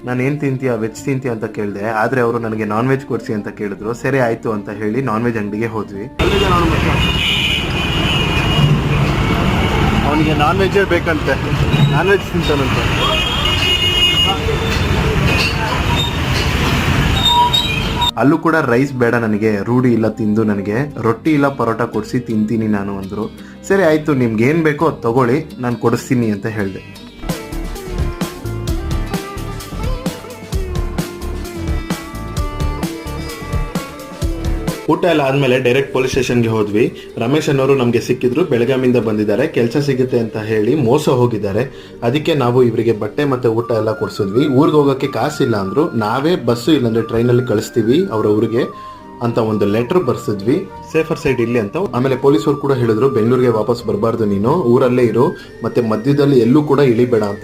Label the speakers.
Speaker 1: ನಾನು ಏನು ತಿಂತೀಯ, ವೆಜ್ ತಿಂತೀಯ ಅಂತ ಕೇಳಿದೆ. ಆದರೆ ಅವರು ನನಗೆ ನಾನ್ ವೆಜ್ ಕೊಡಿಸಿ ಅಂತ ಕೇಳಿದ್ರು. ಸರಿ ಆಯಿತು ಅಂತ ಹೇಳಿ ನಾನ್ ವೆಜ್ ಅಂಗಡಿಗೆ ಹೋದ್ವಿ. ಅವನಿಗೆ ನಾನ್ ವೆಜ್ಜೇ ಬೇಕಂತೆ, ನಾನ್ ವೆಜ್ ತಿಂತಾನಂತೆ. ಅಲ್ಲೂ ಕೂಡ ರೈಸ್ ಬೇಡ ನನಗೆ, ರೂಢಿ ಇಲ್ಲ ತಿಂದು, ನನಗೆ ರೊಟ್ಟಿ ಇಲ್ಲ ಪರೋಟ ಕೊಡಿಸಿ ತಿಂತೀನಿ ನಾನು ಅಂದರು. ಸರಿ ಆಯಿತು, ನಿಮ್ಗೆ ಏನು ಬೇಕೋ ಅದು ತಗೊಳ್ಳಿ, ನಾನು ಕೊಡಿಸ್ತೀನಿ ಅಂತ ಹೇಳಿದೆ. ಊಟ ಎಲ್ಲ ಆದಮೇಲೆ ಡೈರೆಕ್ಟ್ ಪೊಲೀಸ್ ಸ್ಟೇಷನ್ಗೆ ಹೋದ್ವಿ. ರಮೇಶ್ ಅನ್ನೋರು ನಮಗೆ ಸಿಕ್ಕಿದ್ರು. ಬೆಳಗಾವಿಂದ ಬಂದಿದ್ದಾರೆ, ಕೆಲಸ ಸಿಗುತ್ತೆ ಅಂತ ಹೇಳಿ ಮೋಸ ಹೋಗಿದ್ದಾರೆ. ಅದಕ್ಕೆ ನಾವು ಇವರಿಗೆ ಬಟ್ಟೆ ಮತ್ತು ಊಟ ಎಲ್ಲ ಕೊಡಿಸಿದ್ವಿ. ಊರಿಗೆ ಹೋಗೋಕ್ಕೆ ಕಾಸಿಲ್ಲ ಅಂದರು. ನಾವೇ ಬಸ್ಸು ಇಲ್ಲಾಂದರೆ ಟ್ರೈನಲ್ಲಿ ಕಳಿಸ್ತೀವಿ ಅವರ ಊರಿಗೆ ಅಂತ ಒಂದು ಲೆಟರ್ ಬರ್ಸಿದ್ವಿ, ಸೇಫರ್ ಸೈಡ್ ಇಲ್ಲಿ ಅಂತ. ಆಮೇಲೆ ಪೊಲೀಸರು ಕೂಡ ಹೇಳಿದ್ರು, ಬೆಂಗಳೂರಿಗೆ ವಾಪಸ್ ಬರಬಾರ್ದು, ನೀನು ಊರಲ್ಲೇ ಇರು, ಮತ್ತೆ ಮಧ್ಯದಲ್ಲಿ ಎಲ್ಲೂ ಕೂಡ ಇಳಿಬೇಡ ಅಂತ